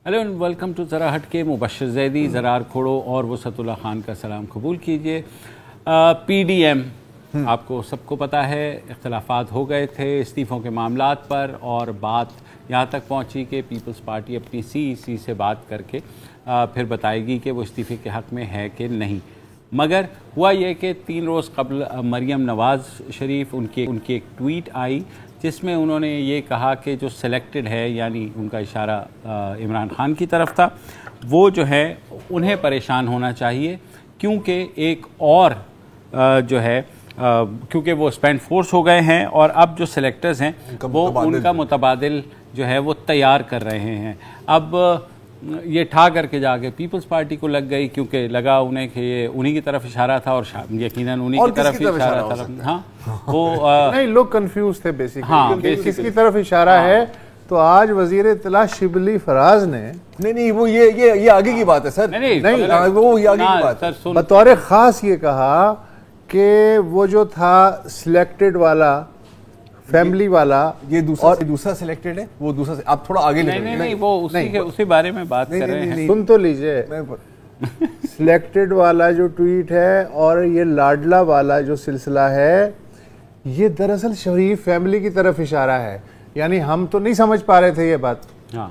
Hello and welcome to ज़रा हट के। मुबशर जैदी, ज़रार खोड़ो और वसतुल्लाह खान का सलाम कबूल कीजिए। PDM आपको सबको पता है, इख्तलाफात हो गए थे इस्तीफ़ों के मामलात पर और बात यहाँ तक पहुँची कि पीपल्स पार्टी अपनी CEC से बात करके फिर बताएगी कि वो इस्तीफ़े के हक़ में है कि नहीं। मगर हुआ ये कि 3 रोज़ कबल मरियम नवाज़ शरीफ उनकी एक ट्वीट आई जिसमें उन्होंने ये कहा कि जो सिलेक्टेड है, यानी उनका इशारा इमरान खान की तरफ था, वो जो है उन्हें परेशान होना चाहिए क्योंकि एक और जो है क्योंकि वो स्पेंड फोर्स हो गए हैं और अब जो सिलेक्टर्स हैं वो उनका मुतबादिल जो है वो तैयार कर रहे हैं। अब ये ठा करके जाके पीपल्स पार्टी को लग गई क्योंकि लगा उन्हें कि ये उन्हीं की तरफ इशारा था और यकीनन उन्हीं की तरफ इशारा था। हाँ, वो नहीं, लोग कंफ्यूज थे बेसिकली। हाँ, किसकी तरफ इशारा है। तो आज वजीर इत्तला शिबली फराज ने नहीं वो ये आगे की बात है सर। नहीं वो ये आगे की बात है। बतौर खास ये कहा कि वो जो था सिलेक्टेड वाला फैमिली वाला, ये दूसरा सिलेक्टेड है, वो दूसरा आप थोड़ा आगे नहीं, वो उसी बारे में बात कर रहे हैं। सुन तो लीजिए। सिलेक्टेड वाला जो ट्वीट है और ये लाडला वाला जो सिलसिला है, ये दरअसल शरीफ फैमिली की तरफ इशारा है। यानी हम तो नहीं समझ पा रहे थे ये बात। हाँ,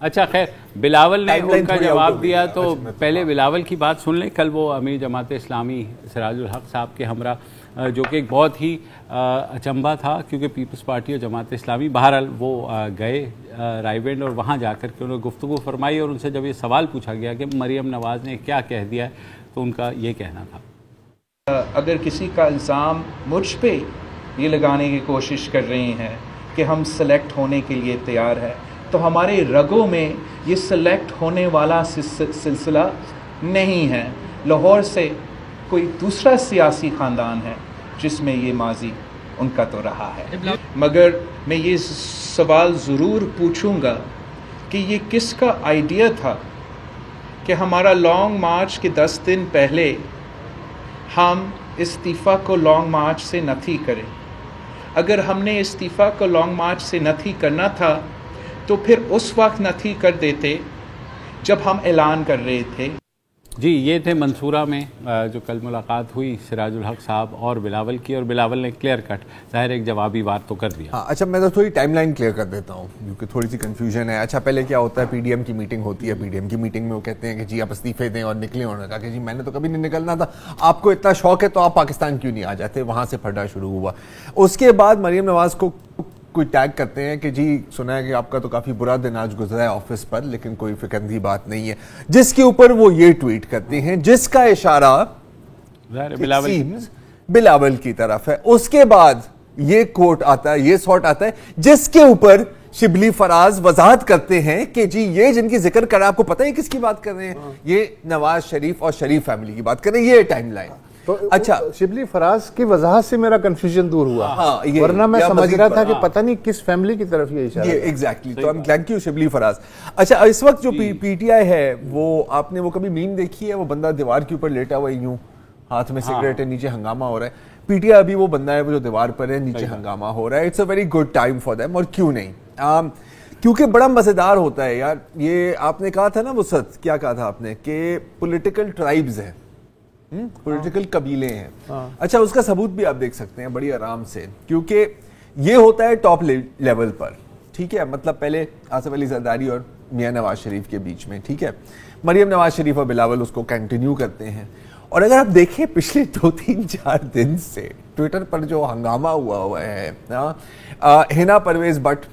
अच्छा खैर, बिलावल ने उनका जवाब दिया तो पहले बिलावल की बात सुन लें। कल वो अमीर जमात इस्लामी सिराजुल हक साहब के हमरा, जो कि एक बहुत ही अचंभा था क्योंकि पीपल्स पार्टी और जमात इस्लामी बहरहाल वो गए रायवेंड और वहाँ जाकर के उन्होंने गुफ्तगू फरमाई और उनसे जब ये सवाल पूछा गया कि मरियम नवाज़ ने क्या कह दिया है तो उनका ये कहना था, अगर किसी का इल्ज़ाम मुझ पे ये लगाने की कोशिश कर रहे हैं कि हम सेलेक्ट होने के लिए तैयार हैं, तो हमारे रगों में ये सेलेक्ट होने वाला सिलसिला नहीं है। लाहौर से कोई दूसरा सियासी ख़ानदान है जिसमें ये माजी उनका तो रहा है। मगर मैं ये सवाल ज़रूर पूछूंगा कि ये किसका आइडिया था कि हमारा लॉन्ग मार्च के 10 दिन पहले हम इस्तीफ़ा को लॉन्ग मार्च से नथी करें। अगर हमने इस्तीफ़ा को लॉन्ग मार्च से नथी करना था तो फिर उस वक्त नथी कर देते जब हम ऐलान कर रहे थे। जी, ये थे मंसूरा में जो कल मुलाकात हुई सिराजुल हक साहब और बिलावल की, और बिलावल ने क्लियर कट ज़ाहिर एक जवाबी बात तो कर दिया। हाँ, अच्छा मैं तो थोड़ी टाइमलाइन क्लियर कर देता हूँ क्योंकि थोड़ी सी कंफ्यूजन है। अच्छा, पहले क्या होता है, PDM की मीटिंग होती है। PDM की मीटिंग में वो कहते हैं कि जी आप इस्तीफे दें और निकले। उन्होंने कहा कि जी मैंने तो कभी नहीं निकलना था, आपको इतना शौक है तो आप पाकिस्तान क्यों नहीं आ जाते। वहाँ से फटा शुरू हुआ। उसके बाद मरियम नवाज को कोई टैग करते हैं कि जी सुना है कि आपका तो काफी बुरा दिन आज गुजरा है ऑफिस पर, लेकिन कोई फिक्रंदी बात नहीं है, जिसके ऊपर वो ये ट्वीट करते हैं जिसका इशारा बिलावल की तरफ है। उसके बाद ये कोट आता है, ये शॉट आता है जिसके ऊपर शिबली फराज वजाहत करते हैं कि जी ये जिनकी जिक्र कर रहे हैं, आपको पता है किसकी बात कर रहे हैं, ये नवाज शरीफ और शरीफ फैमिली की बात कर रहे हैं। ये टाइमलाइन। तो अच्छा, शिबली फराज की वजह से मेरा कंफ्यूजन दूर हुआ। हाँ, वरना मैं समझ रहा था कि पता नहीं किस फैमिली की तरफ ये इशारा है। एग्जैक्टली, तो I am thank you Shibli Faraz. अच्छा, इस वक्त जो PTI है वो आपने वो कभी मीम देखी है, वो बंदा दीवार के ऊपर लेटा हुआ यूं, हाथ में सिगरेट है, नीचे हंगामा हो रहा है। PTI अभी वो बंदा है वो जो दीवार पर है, नीचे हंगामा हो रहा है। It's a very good time for them. और क्यों नहीं, क्योंकि बड़ा मजेदार होता है यार। ये आपने कहा था ना, वो सच क्या कहा था आपने कि पॉलिटिकल ट्राइब्स हैं, पॉलिटिकल कबीले हैं। अच्छा, उसका सबूत भी आप देख सकते हैं बड़ी आराम से, क्योंकि ये होता है टॉप लेवल पर। ठीक है, मतलब पहले आसिफ अली जरदारी और मियां नवाज शरीफ के बीच में, ठीक है, मरियम नवाज शरीफ और बिलावल उसको कंटिन्यू करते हैं। और अगर आप देखें पिछले 2-3-4 दिन से ट्विटर पर जो हंगामा हुआ है, हिना परवेज भट्ट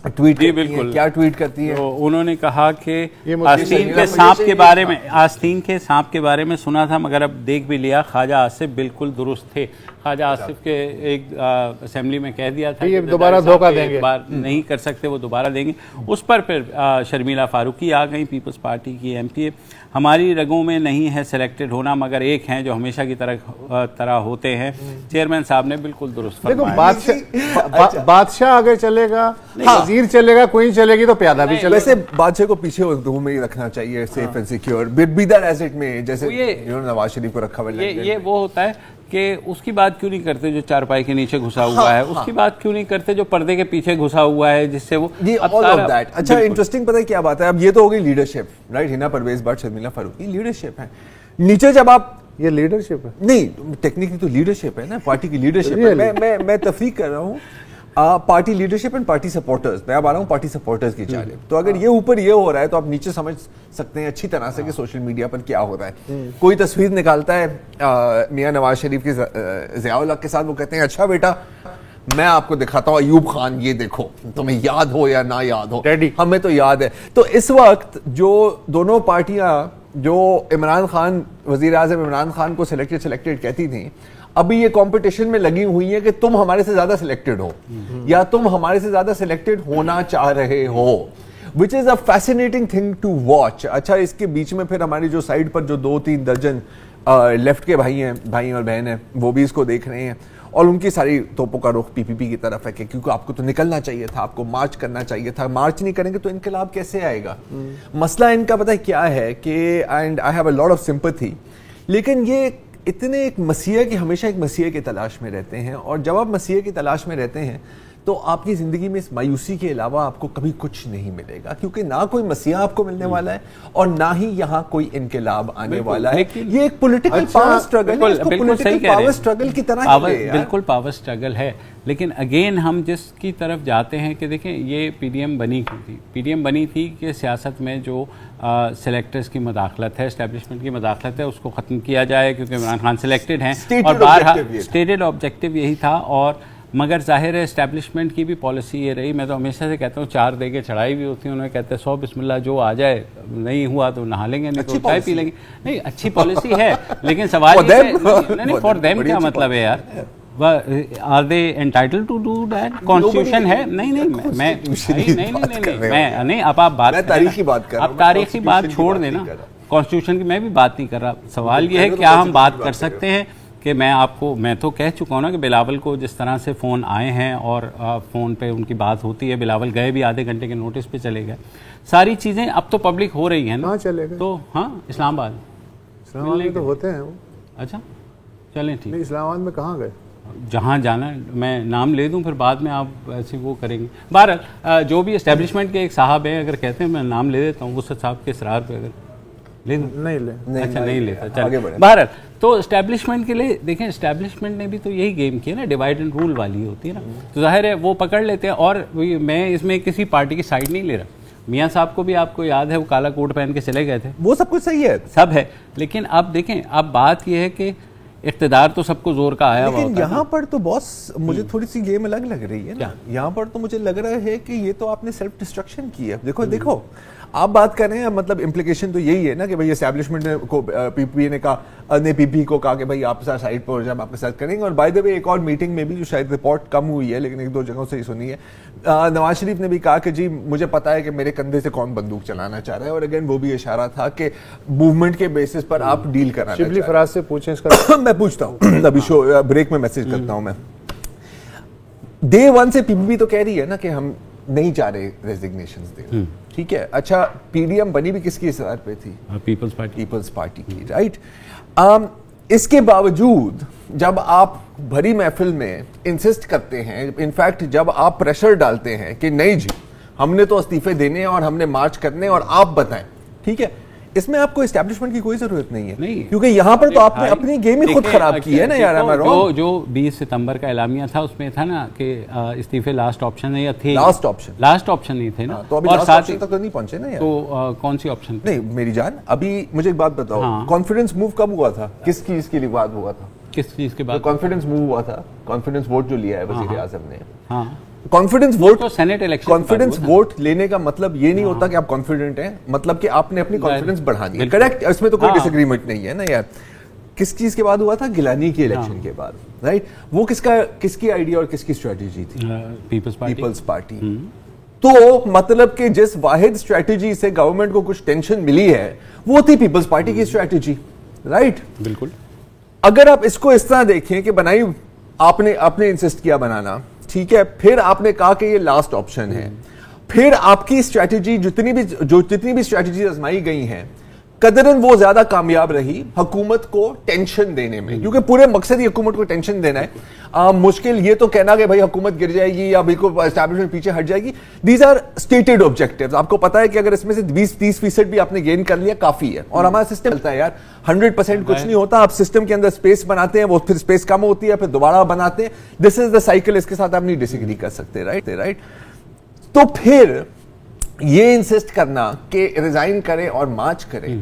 ट्वीट करती है। क्या ट्वीट करती है? तो उन्होंने कहा कि आस्तीन के आस्तीन के सांप के बारे में सुना था मगर अब देख भी लिया, ख्वाजा आसिफ बिल्कुल दुरुस्त थे। ख्वाजा आसिफ के एक असेंबली में कह दिया था ये दोबारा धोखा देंगे, नहीं कर सकते, वो दोबारा देंगे। उस पर फिर शर्मिला फारूकी आ गई, पीपल्स पार्टी की MP। हमारी रगों में नहीं है सिलेक्टेड होना, मगर एक हैं जो हमेशा की तरह होते हैं। चेयरमैन साहब ने बिल्कुल दुरुस्त फरमाया। बादशाह आगे चलेगा, वजीर चलेगा, क्वीन चलेगी तो प्यादा भी चलेगा। वैसे बादशाह को पीछे रूम में ही रखना चाहिए, safe and secure, be that as it में, जैसे नवाज शरीफ को रखा हुआ है। ये वो होता है कि उसकी बात क्यों नहीं करते जो चारपाई के नीचे घुसा हुआ है, उसकी बात क्यों नहीं करते जो पर्दे के पीछे घुसा हुआ है, जिससे वो ऑल ऑफ दैट। अच्छा, इंटरेस्टिंग पता है क्या बात है, अब ये तो हो गई leadership, right? Hina Parvez Bhatt, Sharmila Farooqi, leadership है। नीचे जब आप, ये लीडरशिप है नहीं, टेक्निकली तो लीडरशिप है ना, पार्टी की लीडरशिप है। मैं तफरीक कर रहा हूँ party leadership and party supporters. मैं अब आ रहा हूँ पार्टी सपोर्टर्स की जानिब। तो अगर ये ऊपर ये हो रहा है तो आप नीचे समझ सकते हैं अच्छी तरह से कि सोशल मीडिया पर क्या हो रहा है। कोई तस्वीर निकालता है मियां नवाज शरीफ की ज़िया-उल हक के साथ, वो कहते हैं अच्छा बेटा मैं आपको दिखाता हूँ अयूब खान, ये देखो, तुम्हें याद हो या ना याद हो, हमें तो याद है। तो इस वक्त जो दोनों पार्टियां जो इमरान खान, वजीर आज़म इमरान खान को सिलेक्टेड कहती थी, अभी ये कंपटीशन में लगी हुई है कि तुम हमारे से ज्यादा सिलेक्टेड हो या तुम हमारे से ज्यादा सिलेक्टेड होना चाह रहे हो, which is a fascinating thing to watch. अच्छा, इसके बीच में फिर हमारी जो साइड पर जो 2-3 दर्जन लेफ्ट के भाई और बहन है, वो भी इसको देख रहे हैं और उनकी सारी तोपों का रुख पीपीपी की तरफ है कि क्योंकि आपको तो निकलना चाहिए था, आपको मार्च करना चाहिए था, मार्च नहीं करेंगे तो इनकलाब कैसे आएगा। मसला इनका पता है क्या है कि, and I have a lot of sympathy, लेकिन ये इतने एक मसीहा की, हमेशा एक मसीहा की तलाश में रहते हैं, और जब आप मसीहा की तलाश में रहते हैं तो आपकी जिंदगी में इस मायूसी के अलावा आपको कभी कुछ नहीं मिलेगा, क्योंकि ना कोई मसीहा आपको मिलने वाला है और ना ही यहाँ कोई इनकलाब आने वाला है। ये एक पॉलिटिकल पावर स्ट्रगल है, इसको पॉलिटिकल पावर स्ट्रगल की तरह बिल्कुल पावर स्ट्रगल है। लेकिन अगेन हम जिसकी तरफ जाते हैं कि देखें, ये पीडीएम बनी थी, पीडीएम बनी थी कि सियासत में जो सेलेक्टर्स की मदाखलत है, एस्टेब्लिशमेंट की मदाखलत है, उसको ख़त्म किया जाए, क्योंकि इमरान खान सिलेक्टेड हैं और बाहर स्टेटेड ऑब्जेक्टिव यही था। और मगर जाहिर है एस्टेब्लिशमेंट की भी पॉलिसी ये रही, मैं तो हमेशा से कहता हूँ 4 दे के चढ़ाई भी होती है, उन्होंने कहते हैं 100 बिस्मिल्लाह, जो आ जाए, नहीं हुआ तो नहा लेंगे, नहीं तो चाय पी लेंगे। नहीं, अच्छी पॉलिसी है, लेकिन सवाल नहीं, फॉर देम क्या मतलब है यार, are they entitled to do that? Constitution है, नहीं, अब आप बात तारीखी बात कर रहे हैं, आप तारीखी बात छोड़ देना, कॉन्स्टिट्यूशन की मैं भी बात नहीं कर रहा। सवाल ये है क्या हम बात कर सकते हैं कि मैं तो कह चुका हूँ ना कि बिलावल को जिस तरह से फ़ोन आए हैं और फ़ोन पे उनकी बात होती है, बिलावल गए भी आधे घंटे के नोटिस पे चले गए, सारी चीज़ें अब तो पब्लिक हो रही हैं ना। चले गए तो हाँ, इस्लामाबाद में तो होते हैं वो। अच्छा, चलें ठीक। इस्लामाबाद में कहाँ गए? जहाँ जाना है, मैं नाम ले दूं फिर बाद में आप ऐसे वो करेंगे। बहरहाल जो भी एस्टेब्लिशमेंट के एक साहब हैं, अगर कहते हैं मैं नाम ले देता हूँ, वो साहब के इसरार पे अगर ले दूं, नहीं लेता, चलिए। बहरहाल तो एस्टेब्लिशमेंट के लिए देखें, एस्टेब्लिशमेंट ने भी तो यही गेम किया ना, डिवाइड एंड रूल वाली होती है ना, तो जाहिर है वो पकड़ लेते हैं। और मैं इसमें किसी पार्टी की साइड नहीं ले रहा, मियाँ साहब को भी आपको याद है वो काला कोट पहन के चले गए थे, वो सब कुछ सही है, सब है। लेकिन अब देखें, अब बात यह है कि इख्तिदार तो सबको जोर का आया, लेकिन यहाँ पर तो बॉस मुझे थोड़ी सी गेम अलग लग रही है ना। यहाँ पर तो मुझे लग रहा है कि ये तो आपने सेल्फ डिस्ट्रक्शन की है। देखो आप बात कर रहे हैं, मतलब इम्प्लीकेशन तो यही है ना कि भाई एस्टैब्लिशमेंट को पीपीपी ने कहा, ने पीपी को कहा कि भाई आप साइड पर जब आपके साथ करेंगे। और बाय द वे एक और मीटिंग में भी जो शायद रिपोर्ट कम हुई है, लेकिन 1-2 जगहों से ही सुनी है, नवाज शरीफ ने भी कहा कि जी मुझे पता है कि मेरे कंधे से कौन बंदूक चलाना चाह रहा है। और अगेन वो भी इशारा था कि मूवमेंट के बेसिस पर आप डील कराना चाह रहे हैं। शिबली फराज से पूछें इसका। मैं पूछता हूँ, अभी शो ब्रेक में मैसेज करता हूँ मैं। डे 1 से पीपीपी तो कह रही है ना कि हम नहीं चाह रहे रेजिग्नेशंस देना, ठीक है। अच्छा, पीडीएम बनी भी किसकी इसरार पे थी? पीपल्स पार्टी की, राइट। इसके बावजूद जब आप भरी महफिल में इंसिस्ट करते हैं, इनफैक्ट जब आप प्रेशर डालते हैं कि नहीं जी हमने तो इस्तीफे देने और हमने मार्च करने और आप बताएं, ठीक है, इसमें आपको एस्टैब्लिशमेंट की कोई जरूरत नहीं है, क्योंकि यहाँ पर तो आपने अपनी गेम ही खुद खराब की है ना यार। जो 20 सितंबर का एलामिया था उसमें था ना कि इस्तीफे लास्ट ऑप्शन है, या थे लास्ट ऑप्शन नहीं थे ना, तो अभी लास्ट ऑप्शन तक तो नहीं पहुंचे ना यार। तो कौन सी ऑप्शन? नहीं मेरी जान, अभी मुझे एक बात बताओ, कॉन्फिडेंस मूव कब हुआ था? किस चीज के लिए बात हुआ था? किस चीज के बाद कॉन्फिडेंस मूव हुआ था? कॉन्फिडेंस वोट जो लिया है वजीर आजम ने, हाँ, कॉन्फिडेंस वोट, तो सेनेट इलेक्शन, कॉन्फिडेंस वोट लेने का मतलब ये नहीं होता कि आप कॉन्फिडेंट हैं, मतलब कि आपने अपनी कॉन्फिडेंस बढ़ानी है, करेक्ट। इसमें तो कोई डिसएग्रीमेंट नहीं है ना यार। किस चीज के बाद हुआ था? गिलानी के इलेक्शन के बाद, राइट। वो किसकी आइडिया और किसकी स्ट्रेटेजी थी? पीपल्स पार्टी। तो मतलब कि जिस वाहिद स्ट्रेटेजी से गवर्नमेंट को कुछ टेंशन मिली है वो थी पीपल्स पार्टी की स्ट्रेटेजी, राइट। बिल्कुल। अगर आप इसको इस तरह देखें कि बनाई आपने इंसिस्ट किया बनाना, ठीक है, फिर आपने कहा कि ये लास्ट ऑप्शन है, फिर आपकी स्ट्रैटेजी जितनी भी स्ट्रैटेजी आजमाई गई हैं, कदरन वो ज्यादा कामयाब रही हुकूमत को टेंशन देने में, क्योंकि पूरे मकसद ही हुकूमत को टेंशन देना है। मुश्किल ये तो कहना कि भाई हुकूमत गिर जाएगी या बिल्कुल एस्टैब्लिशमेंट पीछे हट जाएगी। These are stated objectives. आपको पता है कि अगर इसमें से 20-30% भी आपने गेन कर लिया काफी है। और हमारा सिस्टम चलता है यार, 100% कुछ नहीं होता। आप सिस्टम के अंदर स्पेस बनाते हैं, वो फिर स्पेस कम होती है, फिर दोबारा बनाते हैं। दिस इज द साइकिल, इसके साथ आप नहीं डिसएग्री कर सकते, राइट। तो फिर ये इंसिस्ट करना कि रिजाइन करे और मार्च करे,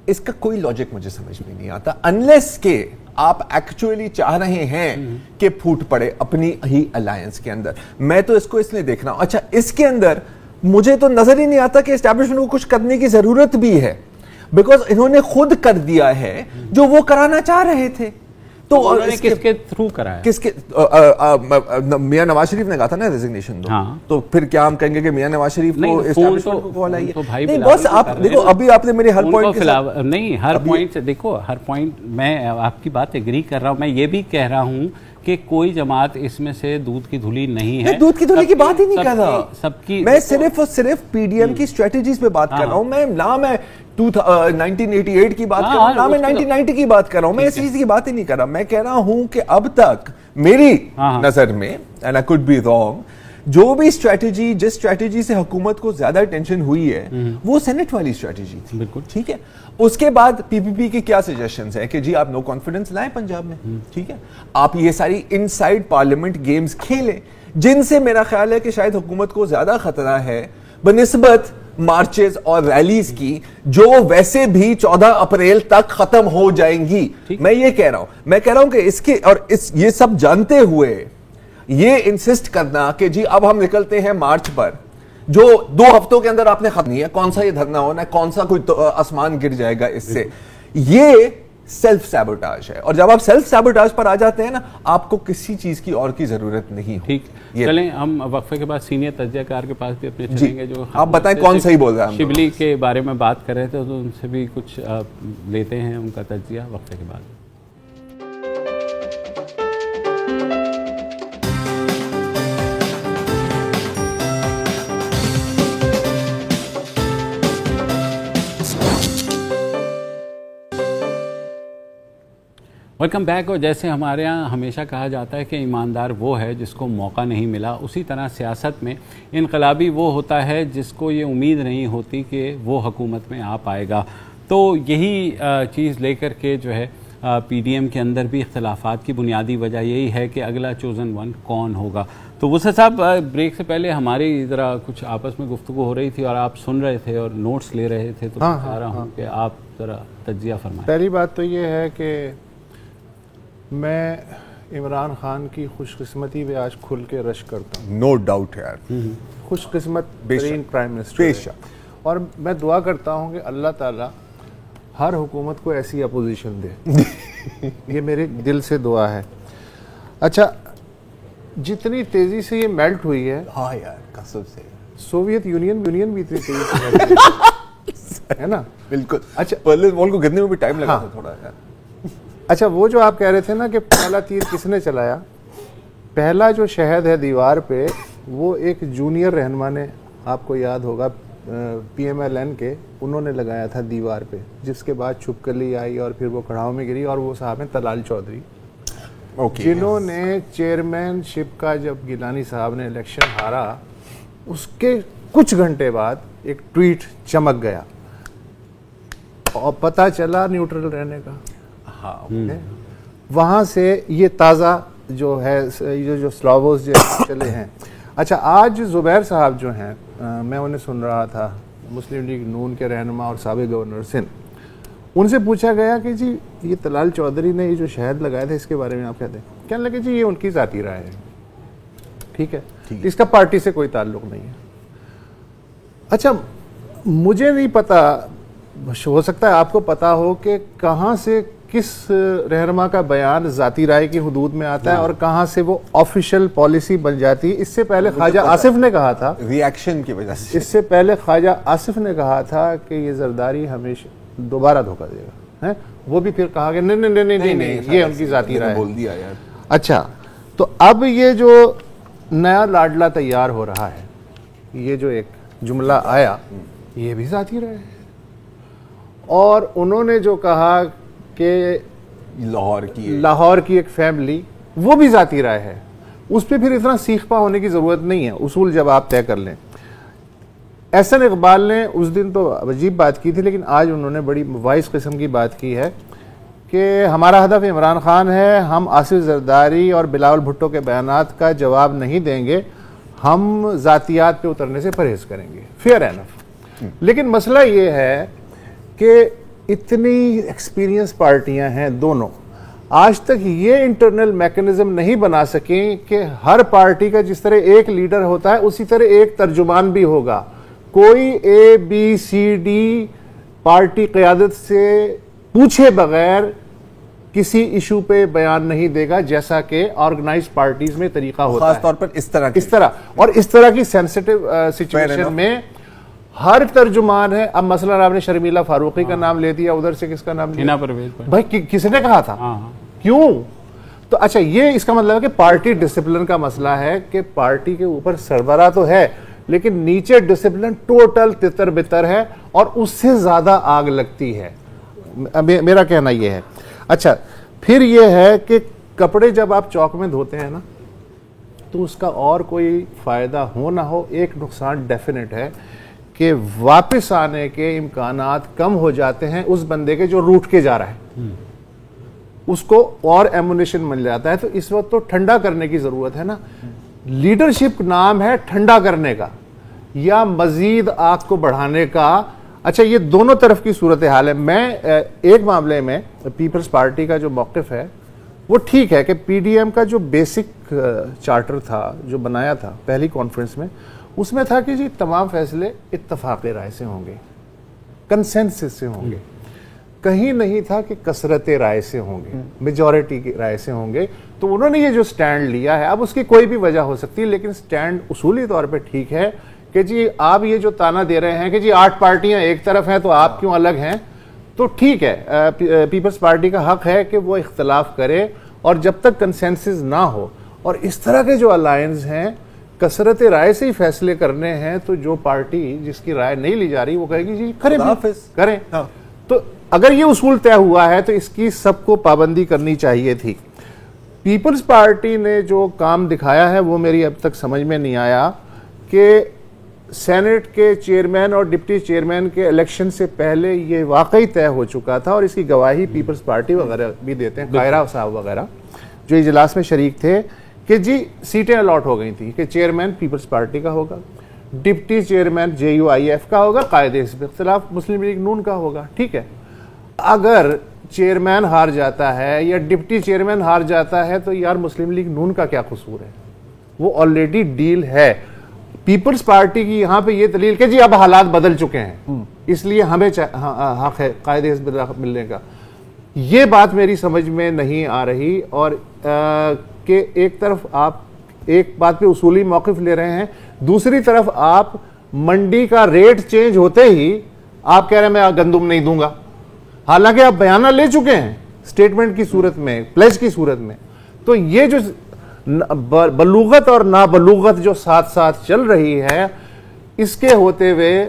इसका कोई लॉजिक मुझे समझ में नहीं आता, अनलेस के आप एक्चुअली चाह रहे हैं कि फूट पड़े अपनी ही अलायंस के अंदर। मैं तो इसको इसलिए देख रहा हूं। अच्छा, इसके अंदर मुझे तो नजर ही नहीं आता कि एस्टैब्लिशमेंट को कुछ करने की जरूरत भी है, बिकॉज इन्होंने खुद कर दिया है जो वो कराना चाह रहे थे। तो उन्होंने किसके थ्रू कराया? किसके मियां नवाज शरीफ ने कहा था ना रेजिग्नेशन दो। हाँ। तो फिर क्या हम कहेंगे कि मियां नवाज शरीफ को एस्टैब्लिशमेंट को कॉल आई है? तो भाई नहीं, बस आप देखो, अभी आपने मेरे हर पॉइंट के साथ नहीं, हर पॉइंट से देखो, हर पॉइंट मैं आपकी बात एग्री कर रहा हूं। मैं ये भी कह रहा हूं कि कोई जमात इसमें से दूध की धुली नहीं है। दूध की धुली की बात ही नहीं कर रहा, सबकी मैं सिर्फ और सिर्फ पीडीएम की स्ट्रेटेजीज पे बात कर रहा हूं। मैं ना मैं 1988 की बात कर रहा हूं, ना मैं 1990 की बात कर रहा हूं। मैं इस चीज की बात ही नहीं कर रहा। मैं कह रहा हूं कि अब तक मेरी नजर में, and I could be wrong, जो भी स्ट्रेटेजी, जिस स्ट्रेटेजी से हुकूमत को ज्यादा टेंशन हुई है वो सेनेट वाली स्ट्रेटेजी थी। बिल्कुल ठीक है। उसके बाद पीपीपी के क्या सजेशंस है कि जी आप नो कॉन्फिडेंस लाएं पंजाब में, ठीक है, आप ये सारी इनसाइड पार्लियामेंट गेम्स खेलें, जिनसे मेरा ख्याल है कि शायद हुकूमत को ज्यादा खतरा है बनिस्बत मार्चेस और रैलीज की, जो वैसे भी 14 अप्रैल तक खत्म हो जाएंगी। मैं ये कह रहा हूं, मैं कह रहा हूं कि इसके और ये सब जानते हुए ये इंसिस्ट करना कि जी अब हम निकलते हैं मार्च पर, जो 2 हफ्तों के अंदर आपने खत्म नहीं है, कौन सा ये धरना होना है, कौन सा कोई आसमान गिर जाएगा इससे, ये सेल्फ सैबोटाज है। और जब आप सेल्फ सैबोटाज पर आ जाते हैं ना, आपको किसी चीज की और की जरूरत नहीं हो। ठीक, चलें हम वक्फे के बाद सीनियर तज्जियाकार के पास भी अपने चलेंगे, जो आप बताएं कौन सही बोल रहा है। शिबली के बारे में बात कर रहे थे, तो उनसे भी कुछ लेते हैं उनका तज्जिया वक्फे के बाद। Welcome back. और जैसे हमारे यहाँ हमेशा कहा जाता है कि ईमानदार वो है जिसको मौका नहीं मिला, उसी तरह सियासत में इनकलाबी वो होता है जिसको ये उम्मीद नहीं होती कि वो हुकूमत में आ पाएगा। तो यही चीज़ लेकर के जो है पीडीएम के अंदर भी इख्तलाफात की बुनियादी वजह यही है कि अगला चोज़न वन कौन होगा। तो वुसअत साहब, ब्रेक से पहले हमारी ज़रा कुछ आपस में गुफ्तगू हो रही थी और आप सुन रहे थे और नोट्स ले रहे थे, तो चाह रहा हूँ कि आप ज़रा तज्जिया फरमाएं। पहली बात तो ये है कि मैं इमरान खान की खुशकिस्मती पे आज खुल के रश करता हूँ। नो डाउट यार, खुशकिस्मत तरीन प्राइम मिनिस्टर है। और मैं दुआ करता हूँ कि अल्लाह ताला हर हुकूमत को ऐसी अपोजिशन दे। ये मेरे दिल से दुआ है। अच्छा, जितनी तेजी से ये मेल्ट हुई है, हाँ यार कसम से, सोवियत यूनियन भी इतनी तेजी से मेल्ट हुई है ना। बिल्कुल। अच्छा, बर्लिन वॉल को गिरने में भी टाइम लगा था थोड़ा यार। अच्छा, वो जो आप कह रहे थे ना कि पहला तीर किसने चलाया, पहला जो शहद है दीवार पे, वो एक जूनियर रहनुमा ने, आपको याद होगा PMLN के, उन्होंने लगाया था दीवार पे, जिसके बाद छुपकली आई और फिर वो कड़ाव में गिरी। और वो साहब हैं तलाल चौधरी, जिन्होंने चेयरमैनशिप का, जब गिलानी साहब ने इलेक्शन हारा, उसके कुछ घंटे बाद एक ट्वीट चमक गया और पता चला न्यूट्रल रहने का। हाँ, वहाँ से ये ताज़ा जो है, जो स्लोगोस जो चले हैं। अच्छा, आज जुबैर साहब जो हैं, मैं उन्हें सुन रहा था, मुस्लिम लीग नून के रहनुमा और साबिक़ गवर्नर सिंध, उनसे पूछा गया कि जी ये तलाल चौधरी ने ये जो शहद लगाया था, इसके बारे में आप कहते हैं? कहने लगे जी ये उनकी ज़ाती राय है, ठीक है, इसका पार्टी से कोई ताल्लुक नहीं है। अच्छा, मुझे नहीं पता, हो सकता है आपको पता हो कि कहाँ से किस रहनुमा का बयान ज़ाती राय की हुदूद में आता है और कहाँ से वो ऑफिशियल पॉलिसी बन जाती है। इससे पहले ख्वाजा आसिफ ने कहा था, रिएक्शन की वजह से, इससे पहले ख्वाजा आसिफ ने कहा था कि ये जरदारी हमेशा दोबारा धोखा देगा, है, वो भी फिर कहा कि नहीं, ये उनकी ज़ाती राय बोल दिया यार। अच्छा, तो अब ये जो नया लाडला तैयार हो रहा है, ये जो एक जुमला आया ये भी ज़ाती राय है। और उन्होंने जो कहा कि लाहौर की एक फैमिली, वो भी ज़ाती राय है। उस पर फिर इतना सीखपा होने की ज़रूरत नहीं है, उसूल जब आप तय कर लें। एहसन इकबाल ने उस दिन तो अजीब बात की थी, लेकिन आज उन्होंने बड़ी वाइस किस्म की बात की है कि हमारा हदफ इमरान खान है, हम आसिफ जरदारी और बिलावल भुट्टो के बयानात का जवाब नहीं देंगे, हम ज़ातियात पे उतरने से परहेज़ करेंगे। Fair enough. लेकिन मसला ये है कि इतनी एक्सपीरियंस पार्टियां हैं दोनों, आज तक ये इंटरनल मैकेनिज्म नहीं बना सकें कि हर पार्टी का जिस तरह एक लीडर होता है उसी तरह एक तर्जुमान भी होगा। कोई ABCD पार्टी क़यादत से पूछे बगैर किसी इशू पे बयान नहीं देगा, जैसा कि ऑर्गेनाइज पार्टीज में तरीका होता है, खास तौर पर इस तरह की सेंसिटिव सिचुएशन में हर तर्जुमान है। अब मसलन आपने शर्मिला फारूकी का नाम ले दिया, उधर से किसका नाम लिया? भाई किसने कहा था? क्यों? तो अच्छा, ये इसका मतलब है कि पार्टी डिसिप्लिन का मसला है कि पार्टी के ऊपर सरबरा तो है लेकिन नीचे डिसिप्लिन टोटल तितर बितर है और उससे ज्यादा आग लगती है। मेरा कहना यह है। अच्छा, फिर यह है कि कपड़े जब आप चौक में धोते हैं ना, तो उसका और कोई फायदा हो ना हो, एक नुकसान डेफिनेट है कि वापस आने के इम्कानात कम हो जाते हैं उस बंदे के जो रूठ के जा रहा है, उसको और एमुनेशन मिल जाता है। तो इस वक्त तो ठंडा करने की जरूरत है ना। लीडरशिप नाम है ठंडा करने का या मजीद आग को बढ़ाने का। अच्छा, ये दोनों तरफ की सूरत हाल है। मैं एक मामले में पीपल्स पार्टी का जो मौक़िफ़ है वो ठीक है कि PDM का जो बेसिक चार्टर था जो बनाया था पहली कॉन्फ्रेंस में, उसमें था कि जी तमाम फैसले इत्तफाक़ राय से होंगे, कंसेंसस से होंगे। कहीं नहीं था कि कसरत राय से होंगे, मेजॉरिटी की राय से होंगे। तो उन्होंने ये जो स्टैंड लिया है, अब उसकी कोई भी वजह हो सकती है, लेकिन स्टैंड उसूली तौर पे ठीक है कि जी आप ये जो ताना दे रहे हैं कि जी 8 पार्टियां एक तरफ हैं तो आप क्यों अलग हैं, तो ठीक है, पीपल्स पार्टी का हक है कि वो इख्तलाफ करे, और जब तक कंसेंसस ना हो और इस तरह के जो अलायंस हैं कसरत राय से ही फैसले करने हैं, तो जो पार्टी जिसकी राय नहीं ली जा रही वो कहेगी जी करें। हाँ। तो अगर ये उसूल तय हुआ है तो इसकी सबको पाबंदी करनी चाहिए थी। पीपल्स पार्टी ने जो काम दिखाया है वो मेरी अब तक समझ में नहीं आया कि सेनेट के चेयरमैन और डिप्टी चेयरमैन के इलेक्शन से पहले ये वाकई तय हो चुका था, और इसकी गवाही पीपल्स पार्टी वगैरह भी देते हैं, कायरा साहब वगैरह जो इजलास में शरीक थे, कि जी सीटें अलॉट हो गई थी कि चेयरमैन पीपल्स पार्टी का होगा, डिप्टी चेयरमैन JUIF का होगा, कायदे हिज़्ब इख्तिलाफ मुस्लिम लीग नून का होगा। ठीक है, अगर चेयरमैन हार जाता है या डिप्टी चेयरमैन हार जाता है तो यार मुस्लिम लीग नून का क्या कसूर है? वो ऑलरेडी डील है। पीपल्स पार्टी की यहाँ पे ये दलील कि जी अब हालात बदल चुके हैं इसलिए हमें हक है कायदे हिज़्ब मिलने का, ये बात मेरी समझ में नहीं आ रही। और कि एक तरफ आप एक बात पे उसूली मौक़िफ़ ले रहे हैं, दूसरी तरफ आप मंडी का रेट चेंज होते ही आप कह रहे हैं मैं गंदुम नहीं दूंगा, हालांकि आप बयाना ले चुके हैं स्टेटमेंट की सूरत में, प्लेज की सूरत में। तो ये जो बलूगत और नाबलूगत जो साथ साथ चल रही है, इसके होते हुए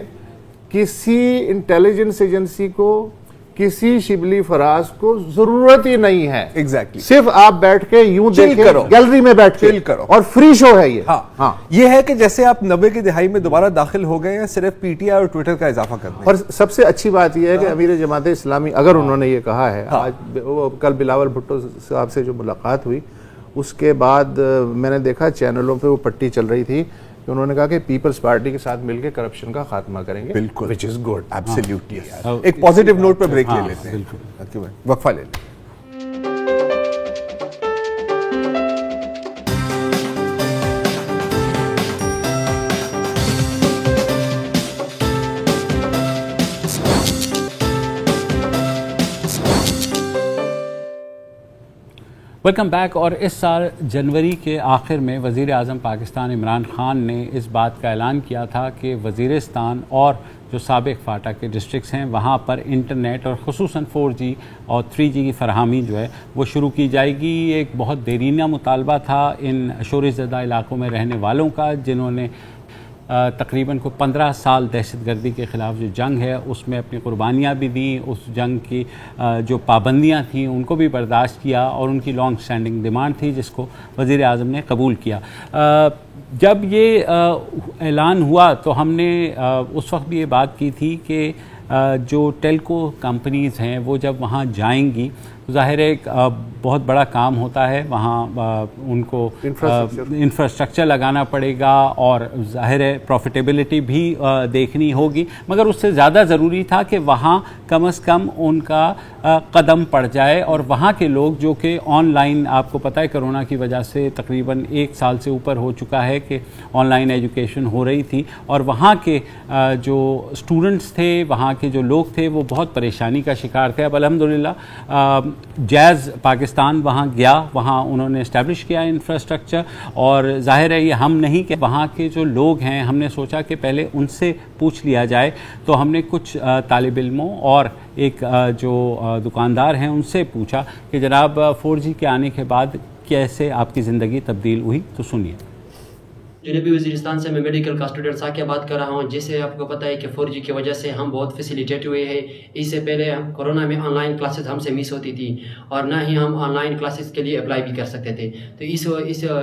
किसी इंटेलिजेंस एजेंसी को, किसी शिबली फराज को जरूरत ही नहीं है। एग्जैक्टली। सिर्फ आप बैठ के यूं देखें, गैलरी में बैठ के करो, और फ्री शो है ये। हाँ। ये है कि जैसे आप 90 की दिहाई में दोबारा दाखिल हो गए हैं, सिर्फ PTI और ट्विटर का इजाफा करते हैं। और सबसे अच्छी बात यह है कि अमीर जमात इस्लामी, अगर उन्होंने ये कहा है, आज कल बिलावल भुट्टो साहब से जो मुलाकात हुई उसके बाद मैंने देखा चैनलों पे वो पट्टी चल रही थी कि उन्होंने कहा कि पीपल्स पार्टी के साथ मिलकर करप्शन का खात्मा करेंगे। बिल्कुल, विच इज गुड, एब्सोल्युटली। एक पॉजिटिव नोट पर ब्रेक ले लेते हैं, वक्फा ले लेते हैं। Welcome back. और इस साल जनवरी के आखिर में वज़ीर आज़म पाकिस्तान इमरान खान ने इस बात का ऐलान किया था कि वज़ीरिस्तान और जो साबिक फाटा के डिस्ट्रिक्ट्स हैं वहाँ पर इंटरनेट और ख़ुसूसन 4G और 3G की फरहमी जो है वो शुरू की जाएगी। एक बहुत देरीना मुतालबा था इन शोरज़दा इलाकों में रहने वालों का, जिन्होंने तकरीबन को 15 साल दहशतगर्दी के ख़िलाफ़ जो जंग है उसमें अपनी कुर्बानियाँ भी दी, उस जंग की जो पाबंदियाँ थीं उनको भी बर्दाश्त किया और उनकी लॉन्ग स्टैंडिंग डिमांड थी जिसको वज़ीर आज़म ने कबूल किया। जब ये ऐलान हुआ तो हमने उस वक्त भी ये बात की थी कि जो टेलको कंपनीज़ हैं वो जब वहाँ जाएंगी तो ज़ाहिर है एक बहुत बड़ा काम होता है, वहाँ उनको इंफ्रास्ट्रक्चर लगाना पड़ेगा और ज़ाहिर है प्रॉफिटेबिलिटी भी देखनी होगी, मगर उससे ज़्यादा ज़रूरी था कि वहाँ कम से कम उनका कदम पड़ जाए और वहाँ के लोग जो कि ऑनलाइन, आपको पता है कोरोना की वजह से तकरीबन 1 साल से ऊपर हो चुका है कि ऑनलाइन एजुकेशन हो रही थी और वहाँ के जो स्टूडेंट्स थे, वहाँ के जो लोग थे वो बहुत परेशानी का शिकार थे। अब अल्हम्दुलिल्लाह जैज़ पाकिस्तान वहाँ गया, वहाँ उन्होंने इस्टेब्लिश किया इंफ्रास्ट्रक्चर और ज़ाहिर है ये हम नहीं कि वहाँ के जो लोग हैं, हमने सोचा कि पहले उनसे पूछ लिया जाए। तो हमने कुछ तालिब इल्मों और एक जो दुकानदार हैं उनसे पूछा कि जनाब 4G के आने के बाद कैसे आपकी ज़िंदगी तब्दील हुई, तो सुनिए। जनूबी वज़ीरिस्तान से मैं मेडिकल का स्टूडेंट साकिया बात कर रहा हूँ। जैसे आपको पता है कि 4G की वजह से हम बहुत फैसिलिटेट हुए हैं। इससे पहले कोरोना में ऑनलाइन क्लासेस हमसे मिस होती थी और ना ही हम ऑनलाइन क्लासेस के लिए अप्लाई भी कर सकते थे। तो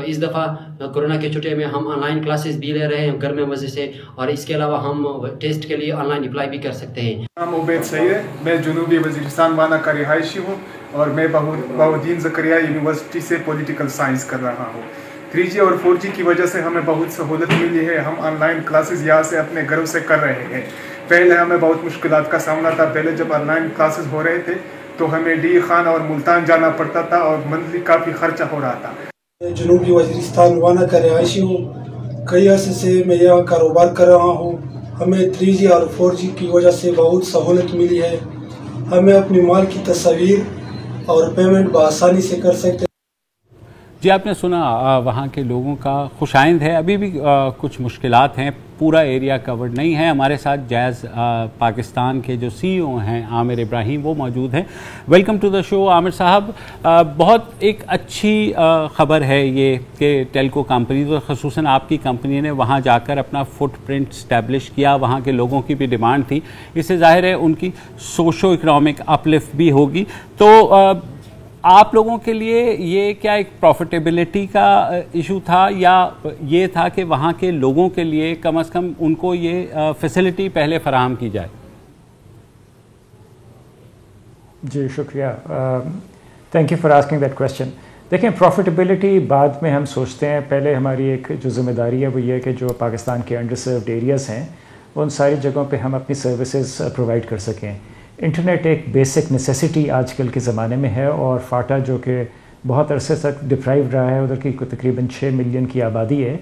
इस दफ़ा कोरोना के छुट्टियों में हम ऑनलाइन क्लासेस भी ले रहे हैं घर में मज़े से, और इसके अलावा हम टेस्ट के लिए ऑनलाइन अप्लाई भी कर सकते हैं। नाम उबैद सईद है, मैं जनूबी वज़ीरिस्तान वाना का रिहायशी हूँ और मैं बहाउद्दीन ज़करिया यूनिवर्सिटी से पॉलिटिकल साइंस कर रहा हूँ। 3G और 4G की वजह से हमें बहुत सहूलत मिली है। हम ऑनलाइन क्लासेस यहाँ से अपने घरों से कर रहे हैं। पहले हमें बहुत मुश्किलात का सामना था। पहले जब ऑनलाइन क्लासेस हो रहे थे तो हमें डी खान और मुल्तान जाना पड़ता था और मंथली काफ़ी खर्चा हो रहा था। मैं जनूबी वज़ीरिस्तान वाना का रिहायशी हूँ। कई अर्से से मैं यहाँ कारोबार कर रहा हूँ। हमें 3G और 4G की वजह से बहुत सहूलत मिली है। हमें अपनी माल की तस्वीर और पेमेंट बआसानी से कर सकते। जी, आपने सुना वहाँ के लोगों का खुशाइंद है। अभी भी कुछ मुश्किलात हैं, पूरा एरिया कवर्ड नहीं है। हमारे साथ जैज़ पाकिस्तान के जो CEO हैं आमिर इब्राहिम, वो मौजूद हैं। Welcome to the show Aamir साहब। बहुत एक अच्छी ख़बर है ये कि टेलको कंपनीज और ख़ुसूसन आपकी कंपनी ने वहाँ जाकर अपना फुटप्रिंट स्टैब्लिश किया। वहाँ के लोगों की भी डिमांड थी, इससे ज़ाहिर है उनकी सोशो इकनॉमिक अपलिफ्ट भी होगी। तो आप लोगों के लिए ये क्या एक प्रॉफिटेबिलिटी का इशू था या ये था कि वहाँ के लोगों के लिए कम से कम उनको ये फैसिलिटी पहले फराहम की जाए? जी शुक्रिया, thank you for asking that question. देखें, प्रॉफिटेबिलिटी बाद में हम सोचते हैं, पहले हमारी एक जो ज़िम्मेदारी है वो ये है कि जो पाकिस्तान के अंडर सर्व्ड एरियाज़ हैं उन सारी जगहों पे हम अपनी सर्विसेज प्रोवाइड कर सकें। इंटरनेट एक बेसिक नेसेसिटी आजकल के ज़माने में है और फाटा जो कि बहुत अरसे तक डिप्राइव रहा है, उधर की तकरीबन 6 मिलियन की आबादी है,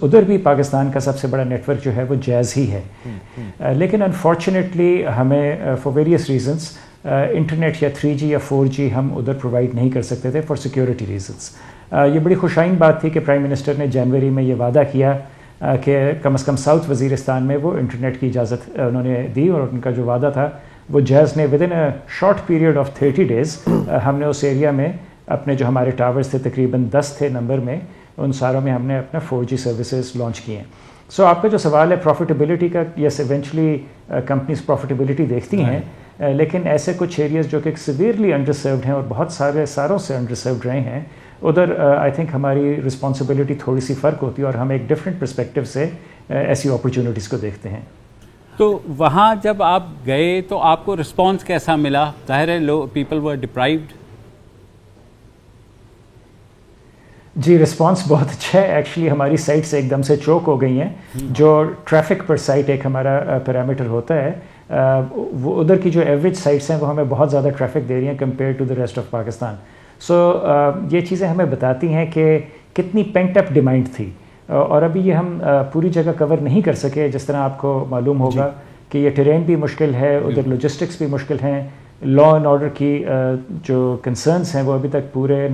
उधर भी पाकिस्तान का सबसे बड़ा नेटवर्क जो है वो जैज़ ही है। लेकिन अनफॉर्चुनेटली हमें फॉर वेरियस रीजंस इंटरनेट या 3G या 4G हम उधर प्रोवाइड नहीं कर सकते थे फॉर सिक्योरिटी रीजंस। ये बड़ी खुशाइन बात थी कि प्राइम मिनिस्टर ने जनवरी में ये वादा किया कि कम से कम साउथ वज़ीरिस्तान में वो इंटरनेट की इजाज़त उन्होंने दी, और उनका जो वादा था वो जैज़ ने with in a short period of 30 days हमने उस एरिया में अपने जो हमारे टावर्स थे तकरीबन 10 थे नंबर में, उन सारों में हमने अपना 4G सर्विसेज लॉन्च किए हैं। सो आपका जो सवाल है प्रॉफिटेबिलिटी का, यस इवेंचुअली कंपनीज प्रॉफिटेबिलिटी देखती हैं, लेकिन ऐसे कुछ एरियाज़ जो कि सिवियरली अंडर सर्व्ड हैं और बहुत सारे सारों से अंडर सर्व्ड रहे हैं, उधर आई थिंक हमारी रिस्पॉन्सिबिलिटी थोड़ी सी फ़र्क होती है और हम एक डिफरेंट पर्सपेक्टिव से ऐसी अपॉर्चुनिटीज़ को देखते हैं। तो वहाँ जब आप गए तो आपको रिस्पांस कैसा मिला? ज़ाहिर है पीपल वर डिप्राइव्ड। जी, रिस्पांस बहुत अच्छा है। एक्चुअली हमारी साइट से एकदम से चौक हो गई हैं। जो ट्रैफिक पर साइट एक हमारा पैरामीटर होता है, वो उधर की जो एवरेज साइट्स हैं वो हमें बहुत ज़्यादा ट्रैफिक दे रही हैं compare to the rest of Pakistan. So ये चीज़ें हमें बताती हैं कि कितनी पेंट अप डिमांड थी, और अभी ये हम पूरी जगह कवर नहीं कर सके। जिस तरह आपको मालूम होगा कि ये टेरेन भी मुश्किल है, उधर लॉजिस्टिक्स भी मुश्किल हैं, लॉ एंड ऑर्डर की जो कंसर्न्स हैं वो अभी तक पूरे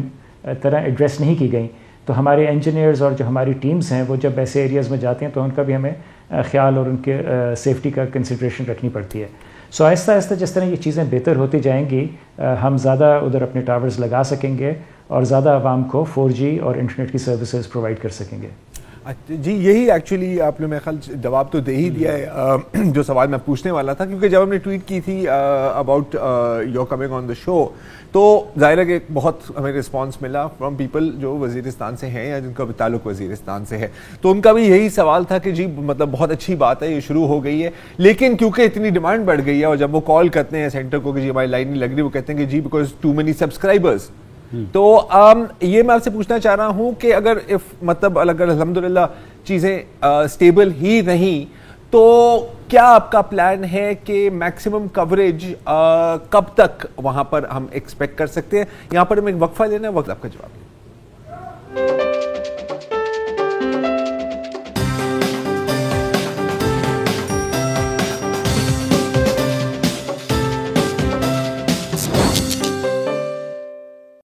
तरह एड्रेस नहीं की गई। तो हमारे इंजीनियर्स और जो हमारी टीम्स हैं वो जब ऐसे एरियाज़ में जाते हैं तो उनका भी हमें ख्याल और उनके सेफ्टी का कंसिड्रेशन रखनी पड़ती है। सो आहिस्ता आहिस्ता जिस तरह ये चीज़ें बेहतर होती जाएंगी, हम ज़्यादा उधर अपने टावर्स लगा सकेंगे और ज़्यादा आवाम को 4G और इंटरनेट की सर्विसेज प्रोवाइड कर सकेंगे। जी यही एक्चुअली आपने मेरे ख्याल जवाब तो दे ही दिया है जो सवाल मैं पूछने वाला था, क्योंकि जब हमने ट्वीट की थी about your coming on the show, तो जाहिर है कि बहुत हमें रिस्पांस मिला फ्रॉम पीपल जो वजीरिस्तान से हैं या जिनका ताल्लुक वजीरिस्तान से है। तो उनका भी यही सवाल था कि जी मतलब बहुत अच्छी बात है, ये शुरू हो गई है, लेकिन क्योंकि इतनी डिमांड बढ़ गई है और जब वो कॉल करते हैं सेंटर को कि जी हमारी लाइन नहीं लग रही, वो कहते हैं कि जी बिकॉज टू मेनी सब्सक्राइबर्स। तो ये मैं आपसे पूछना चाह रहा हूं कि अगर मतलब अगर अल्हम्दुलिल्लाह चीजें स्टेबल ही नहीं, तो क्या आपका प्लान है कि मैक्सिमम कवरेज कब तक वहां पर हम एक्सपेक्ट कर सकते हैं? यहां पर हम एक वक्फा लेना है, वक्त आपका जवाब।